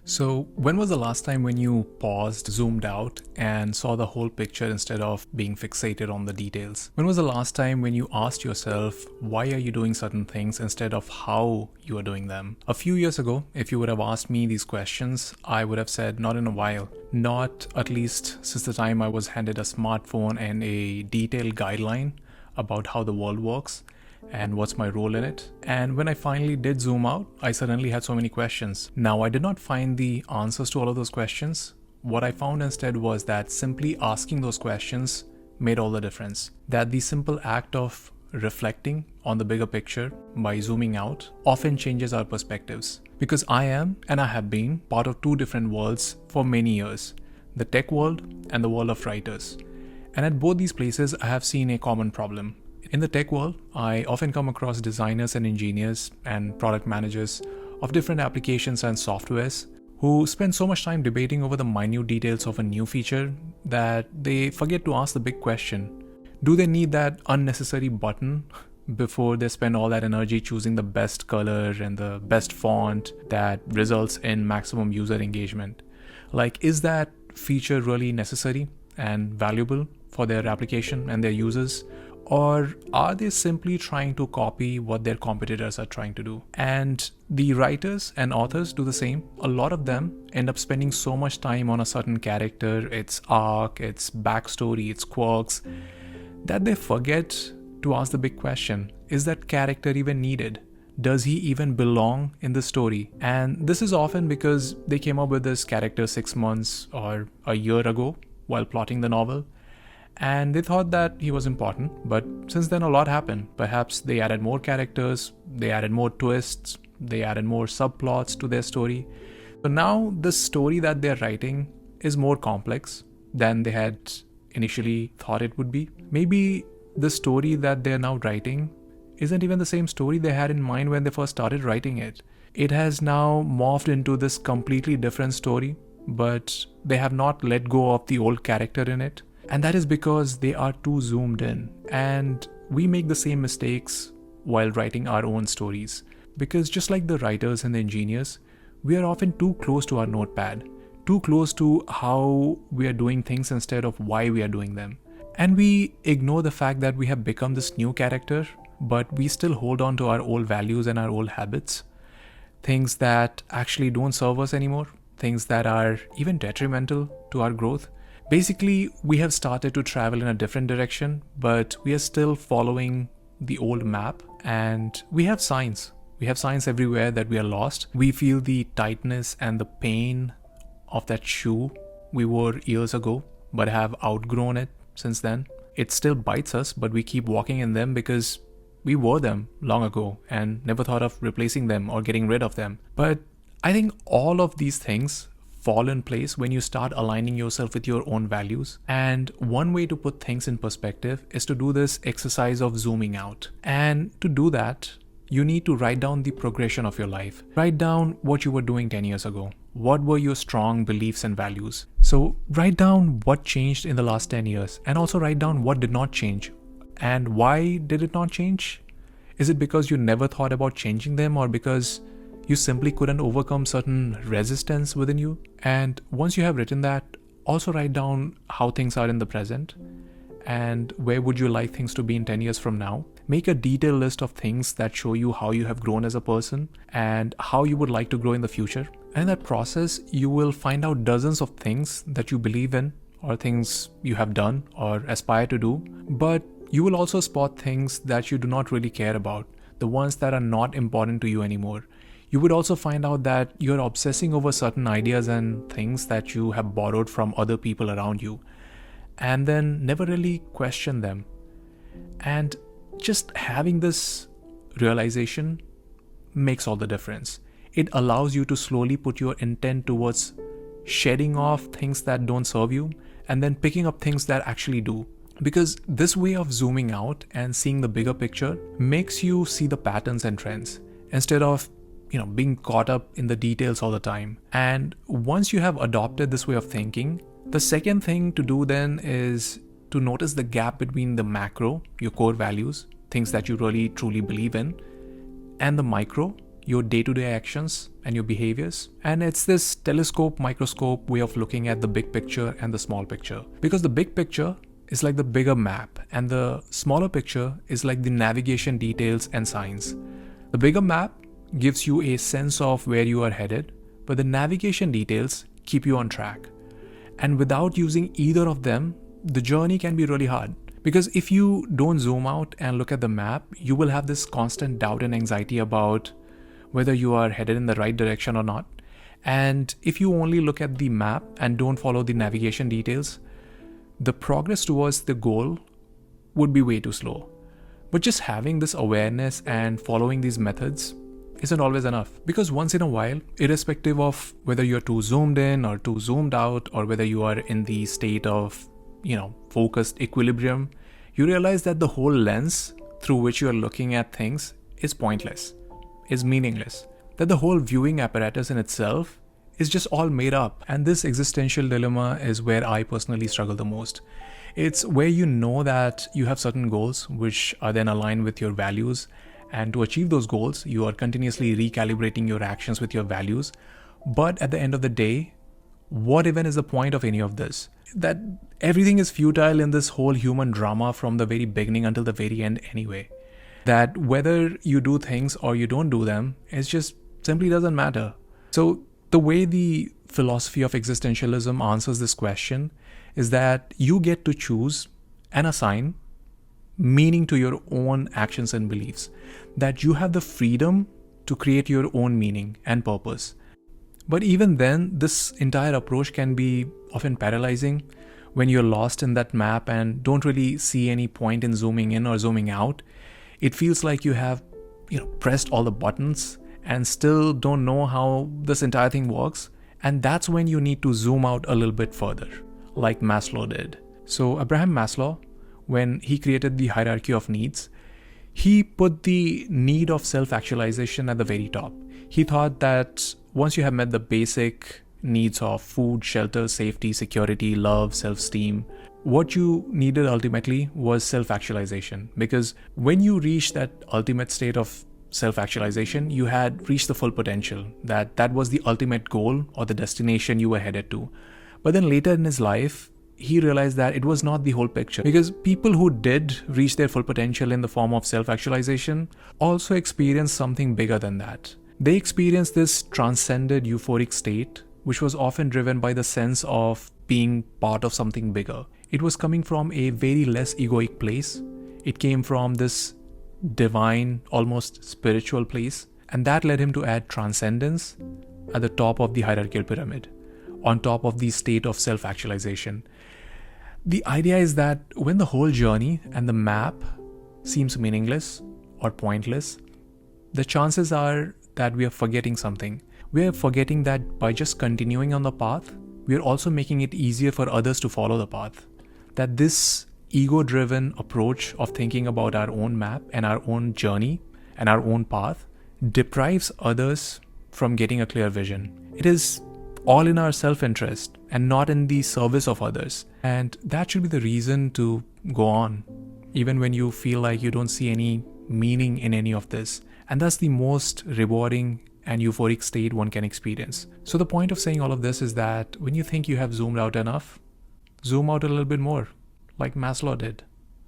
So, when was the last time when you paused, zoomed out, and saw the whole picture instead of being fixated on the details? When was the last time when you asked yourself, why are you doing certain things instead of how you are doing them? A few years ago, if you would have asked me these questions, I would have said, not in a while. Not at least since the time I was handed a smartphone and a detailed guideline about how the world works and what's my role in it. And when I finally did zoom out, I suddenly had so many questions. Now, I did not find the answers to all of those questions. What I found instead was that simply asking those questions made all the difference. That the simple act of reflecting on the bigger picture by zooming out often changes our perspectives. Because I am, and I have been, part of two different worlds for many years: the tech world and the world of writers. And at both these places, I have seen a common problem. In the tech world, I often come across designers and engineers and product managers of different applications and softwares who spend so much time debating over the minute details of a new feature that they forget to ask the big question: do they need that unnecessary button before they spend all that energy choosing the best color and the best font that results in maximum user engagement? Like, is that feature really necessary and valuable for their application and their users? Or are they simply trying to copy what their competitors are trying to do? And the writers and authors do the same. A lot of them end up spending so much time on a certain character, its arc, its backstory, its quirks, that they forget to ask the big question: is that character even needed? Does he even belong in the story? And this is often because they came up with this character 6 months or a year ago while plotting the novel, and they thought that he was important. But since then, a lot happened. Perhaps they added more characters, they added more twists, they added more subplots to their story. So now the story that they're writing is more complex than they had initially thought it would be. Maybe the story that they're now writing isn't even the same story they had in mind when they first started writing it. It has now morphed into this completely different story, but they have not let go of the old character in it. And that is because they are too zoomed in. And we make the same mistakes while writing our own stories. Because just like the writers and the engineers, we are often too close to our notepad, too close to how we are doing things instead of why we are doing them. And we ignore the fact that we have become this new character, but we still hold on to our old values and our old habits. Things that actually don't serve us anymore, things that are even detrimental to our growth. Basically, we have started to travel in a different direction, but we are still following the old map, and we have signs. We have signs everywhere that we are lost. We feel the tightness and the pain of that shoe we wore years ago, but have outgrown it since then. It still bites us, but we keep walking in them because we wore them long ago and never thought of replacing them or getting rid of them. But I think all of these things fall in place when you start aligning yourself with your own values. And one way to put things in perspective is to do this exercise of zooming out. And to do that, you need to write down the progression of your life. Write down what you were doing 10 years ago. What were your strong beliefs and values? So write down what changed in the last 10 years, and also write down what did not change. And why did it not change? Is it because you never thought about changing them, or because you simply couldn't overcome certain resistance within you? And once you have written that, also write down how things are in the present and where would you like things to be in 10 years from now. Make a detailed list of things that show you how you have grown as a person and how you would like to grow in the future. And in that process, you will find out dozens of things that you believe in, or things you have done or aspire to do. But you will also spot things that you do not really care about, the ones that are not important to you anymore. You would also find out that you're obsessing over certain ideas and things that you have borrowed from other people around you, and then never really question them. And just having this realization makes all the difference. It allows you to slowly put your intent towards shedding off things that don't serve you and then picking up things that actually do. Because this way of zooming out and seeing the bigger picture makes you see the patterns and trends instead of being caught up in the details all the time. And once you have adopted this way of thinking, the second thing to do then is to notice the gap between the macro, your core values, things that you really truly believe in, and the micro, your day-to-day actions and your behaviors. And it's this telescope, microscope way of looking at the big picture and the small picture. Because the big picture is like the bigger map, and the smaller picture is like the navigation details and signs. The bigger map gives you a sense of where you are headed, but the navigation details keep you on track. And without using either of them, the journey can be really hard. Because if you don't zoom out and look at the map, you will have this constant doubt and anxiety about whether you are headed in the right direction or not. And if you only look at the map and don't follow the navigation details, the progress towards the goal would be way too slow. But just having this awareness and following these methods isn't always enough. Because once in a while, irrespective of whether you're too zoomed in or too zoomed out, or whether you are in the state of, focused equilibrium, you realize that the whole lens through which you are looking at things is pointless, is meaningless. That the whole viewing apparatus in itself is just all made up. And this existential dilemma is where I personally struggle the most. It's where you know that you have certain goals which are then aligned with your values, and to achieve those goals, you are continuously recalibrating your actions with your values. But at the end of the day, what even is the point of any of this? That everything is futile in this whole human drama from the very beginning until the very end anyway. That whether you do things or you don't do them, it just simply doesn't matter. So the way the philosophy of existentialism answers this question is that you get to choose and assign meaning to your own actions and beliefs. That you have the freedom to create your own meaning and purpose. But even then, this entire approach can be often paralyzing when you're lost in that map and don't really see any point in zooming in or zooming out. It feels like you have, pressed all the buttons and still don't know how this entire thing works. And that's when you need to zoom out a little bit further, like Maslow did. So Abraham Maslow, when he created the hierarchy of needs, he put the need of self-actualization at the very top. He thought that once you have met the basic needs of food, shelter, safety, security, love, self-esteem, what you needed ultimately was self-actualization. Because when you reach that ultimate state of self-actualization, you had reached the full potential. That was the ultimate goal or the destination you were headed to. But then later in his life, he realized that it was not the whole picture. Because people who did reach their full potential in the form of self-actualization also experienced something bigger than that. They experienced this transcended euphoric state, which was often driven by the sense of being part of something bigger. It was coming from a very less egoic place. It came from this divine, almost spiritual place. And that led him to add transcendence at the top of the hierarchical pyramid, on top of the state of self-actualization. The idea is that when the whole journey and the map seems meaningless or pointless, the chances are that we are forgetting something. We are forgetting that by just continuing on the path, we are also making it easier for others to follow the path. That this ego-driven approach of thinking about our own map and our own journey and our own path deprives others from getting a clear vision. It is all in our self-interest and not in the service of others. And that should be the reason to go on, even when you feel like you don't see any meaning in any of this. And that's the most rewarding and euphoric state one can experience. So the point of saying all of this is that when you think you have zoomed out enough, zoom out a little bit more, like Maslow did.